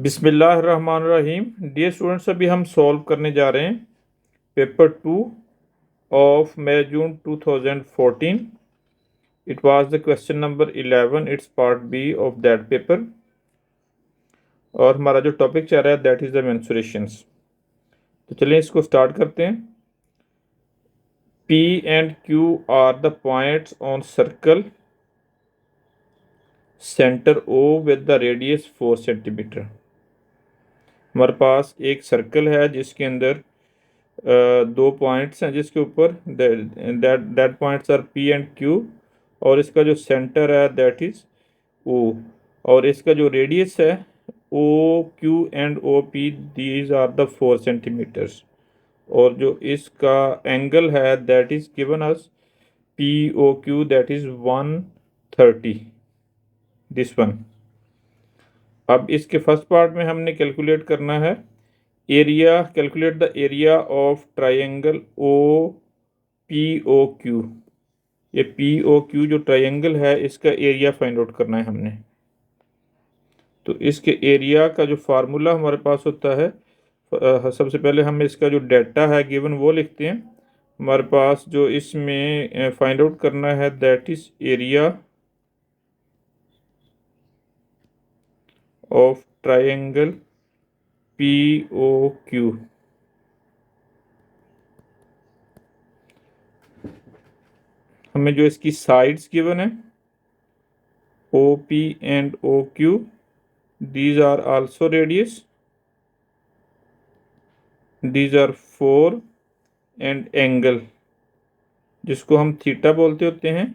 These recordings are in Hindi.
बिस्मिल्लाहिर्रहमानिर्रहीम। डियर स्टूडेंट्स, अभी हम सॉल्व करने जा रहे हैं paper 2 of May June 2014। It was the question number 11, it's part B of that paper. और हमारा जो टॉपिक चल रहा है दैट इज़ द मेंस्ट्रुएशंस। तो चलिए इसको स्टार्ट करते हैं। P and Q are the points on circle center O with the radius 4 centimetre. हमारे पास एक सर्कल है जिसके अंदर दो पॉइंट्स हैं जिसके ऊपर that points R P and Q, और इसका जो सेंटर है दैट इज ओ, और इसका जो रेडियस है O Q and O P, these are the 4 centimetres, और जो इसका एंगल है that is given us P O Q that is 130, this one. अब इसके फर्स्ट पार्ट में हमने कैलकुलेट करना है area, calculate the area of triangle O P O Q. ये पी ओ क्यू जो ट्राइंगल है इसका एरिया फाइंड आउट करना है हमने। तो इसके एरिया का जो फार्मूला हमारे पास होता है, सबसे पहले हम इसका जो डाटा है गिवन वो लिखते हैं। हमारे पास जो इसमें फाइंड आउट करना है that is area of triangle P O Q. हमें जो इसकी साइड्स गिवन है O P and O Q, these are also radius, these are 4, and angle जिसको हम थीटा बोलते होते हैं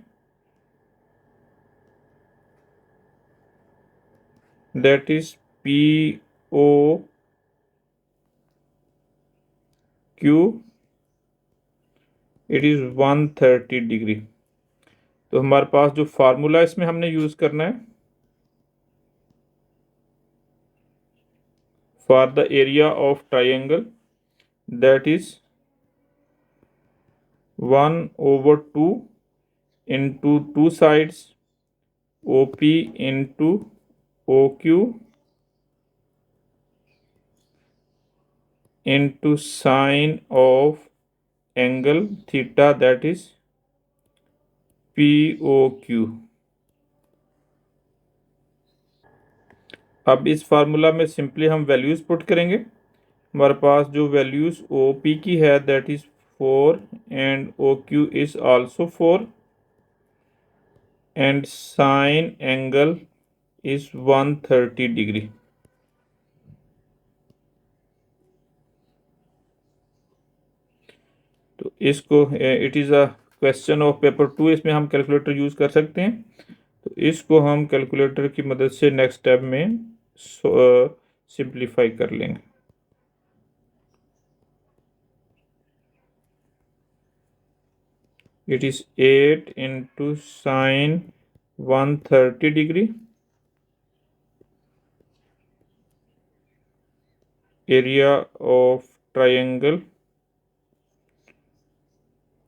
that is P O Q, it is 130 degree. तो हमारे पास जो फार्मूला इसमें हमने यूज करना है for the area of triangle that is 1/2 into two sides O P into O Q into sine of angle theta that is P O Q. अब इस फार्मूला में सिंपली हम वैल्यूज़ पुट करेंगे। हमारे पास जो वैल्यूज़ ओ पी की है that is 4 and O Q is also 4 and sine angle is 130 degree. तो इसको it is a question of paper 2, इसमें हम कैलकुलेटर यूज़ कर सकते हैं। तो इसको हम कैलकुलेटर की मदद से नेक्स्ट स्टेप में सिंप्लीफाई कर लेंगे। It is 8 into sine 130 degree, area of triangle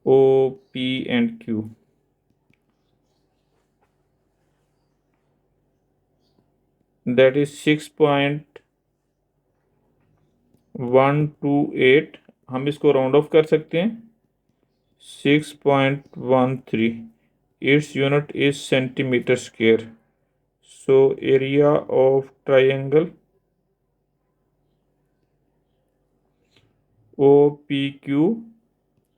O P and Q, that is 6.128। हम इसको राउंड ऑफ कर सकते हैं 6.13। its unit is centimeter square, so area of triangle OPQ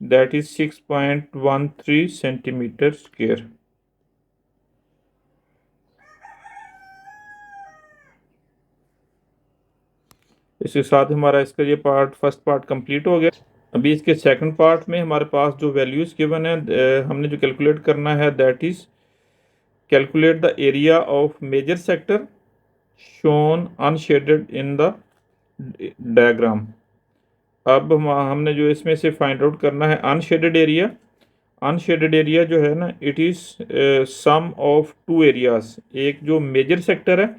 that is 6.13 centimetre square. इसके साथ हमारा इसका ये पार्ट फर्स्ट पार्ट कंप्लीट हो गया। अभी इसके सेकंड पार्ट में हमारे पास जो वैल्यूज़ गिवन है हमने जो कैलकुलेट करना है that is calculate the area of major sector shown unshaded in the diagram. अब हमने जो इसमें से फाइंड आउट करना है अनशेडेड एरिया। अनशेडेड एरिया जो है ना it is some of two areas. एक जो मेजर सेक्टर है,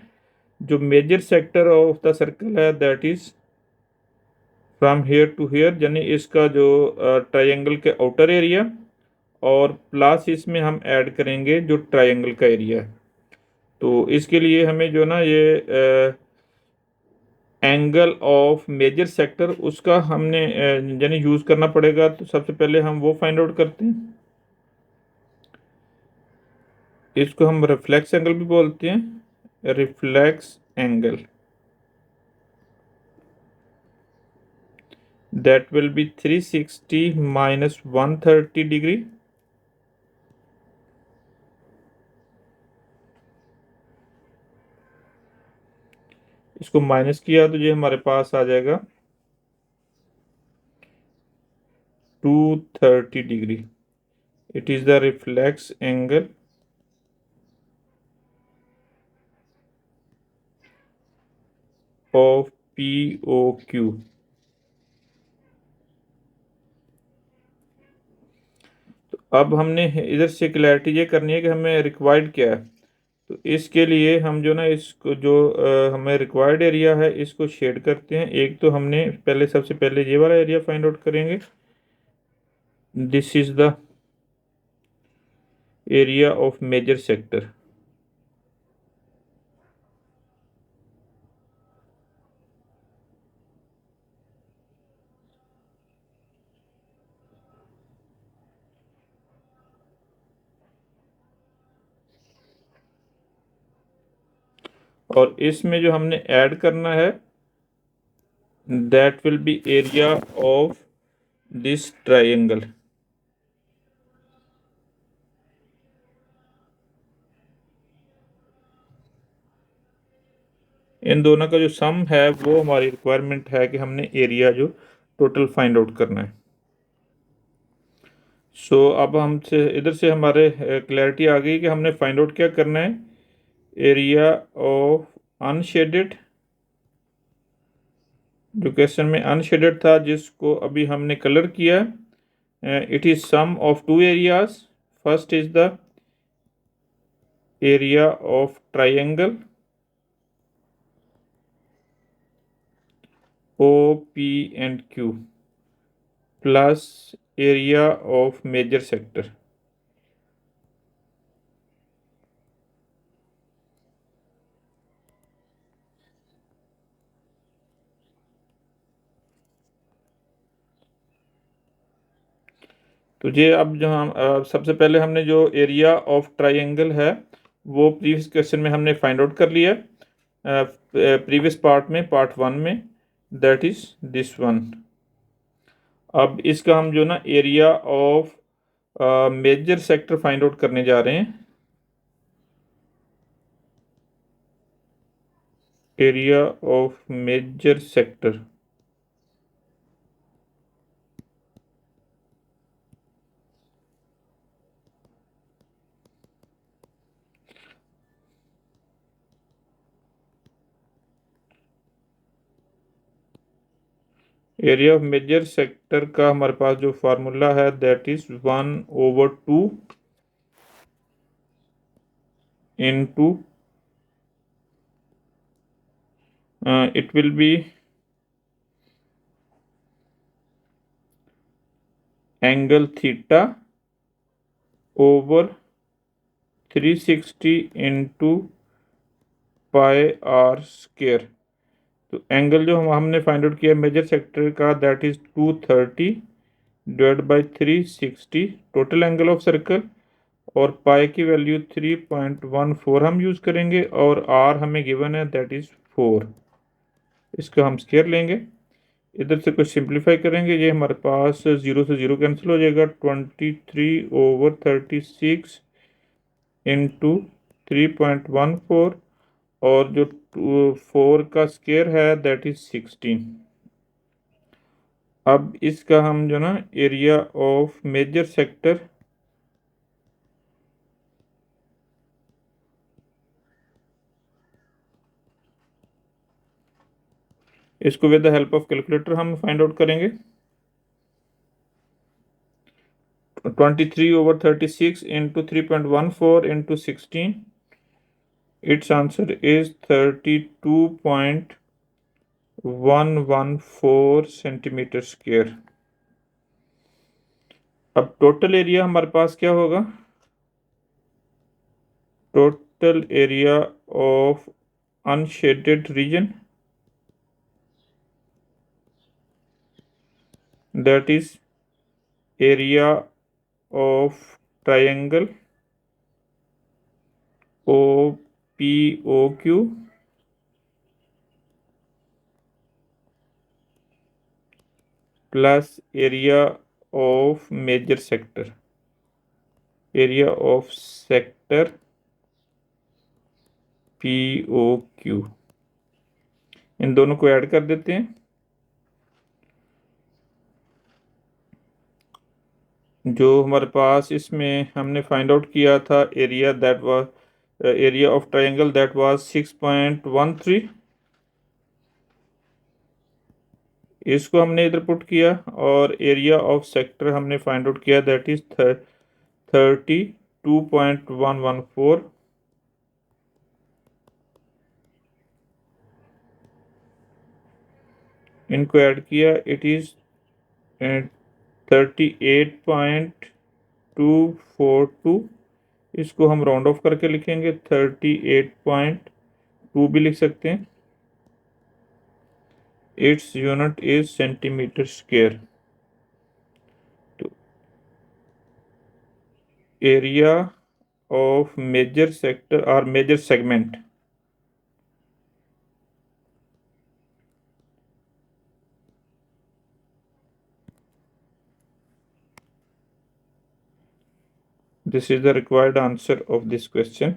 जो major sector of the circle है that is from here to here, यानी इसका जो ट्रायंगल के आउटर एरिया, और प्लस इसमें हम ऐड करेंगे जो ट्रायंगल का एरिया है। तो इसके लिए हमें जो ना ये एंगल ऑफ मेजर सेक्टर, उसका हमने यानी यूज़ करना पड़ेगा। तो सबसे पहले हम वो फाइंड आउट करते हैं। इसको हम रिफ्लेक्स एंगल भी बोलते हैं, reflex angle, that will B 360 minus 130 degree. इसको माइनस किया तो ये हमारे पास आ जाएगा 230 degree. It is the reflex angle of POQ। तो अब हमने इधर से क्लैरिटी ये करनी है कि हमें रिक्वायर्ड क्या है। तो इसके लिए हम जो ना इसको जो हमें रिक्वायर्ड एरिया है इसको शेड करते हैं। एक तो हमने पहले सबसे पहले ये वाला एरिया फाइंड आउट करेंगे। This is the area of major sector. और इसमें जो हमने ऐड करना है that will be area of this triangle. इन दोनों का जो सम है वो हमारी रिक्वायरमेंट है कि हमने एरिया जो टोटल फाइंड आउट करना है। सो अब हमसे इधर से हमारे क्लैरिटी आ गई कि हमने फाइंड आउट क्या करना है। एरिया ऑफ अनशेडेड, जो क्वेश्चन में अनशेडेड था जिसको अभी हमने कलर किया, it is sum of two areas. First is the area of triangle OP&Q plus area of major sector. तो ये अब जो हम सबसे पहले हमने जो एरिया ऑफ ट्राइंगल है वो प्रीवियस क्वेश्चन में हमने फाइंड आउट कर लिया, प्रीवियस पार्ट में, पार्ट 1 में, दैट इज दिस वन। अब इसका हम जो ना area of major sector find out करने जा रहे हैं। Area of major sector, area of major sector का हमारे पास जो फार्मूला है that is 1/2 into it will be angle theta over 360 into pi r square. तो एंगल जो हमने फाइंड आउट किया मेजर सेक्टर का that is 230 divide by 360 total angle of circle, और पाई की वैल्यू 3.14 हम यूज़ करेंगे, और आर हमें गिवन है दैट इज़ 4। इसका हम स्क्वायर लेंगे, इधर से कुछ सिंप्लीफाई करेंगे, ये हमारे पास 0 से 0 कैंसिल हो जाएगा। 23/36 इंटू 3.14, और जो 4 का स्क्वायर है दैट इज 16। अब इसका हम जो ना एरिया ऑफ मेजर सेक्टर, इसको with the help of calculator हम फाइंड आउट करेंगे। 23/36 into 3.14 into 16, it's answer is 32.114 centimetre square. अब टोटल एरिया हमारे पास क्या होगा, total area of unshaded region that is area of triangle OPOQ plus area of major sector, area of sector POQ, इन दोनों को ऐड कर देते हैं। जो हमारे पास इसमें हमने फाइंड आउट किया था area that was area of triangle that was 6.13, इसको हमने इधर पुट किया, और एरिया ऑफ सेक्टर हमने फाइंड आउट किया दैट इज 32.114। इनको ऐड किया, इट इज 38.242। इसको हम राउंड ऑफ करके लिखेंगे 38.2 भी लिख सकते हैं। It's unit is centimetre square. तो एरिया ऑफ मेजर सेक्टर और major segment, this is the required answer of this question.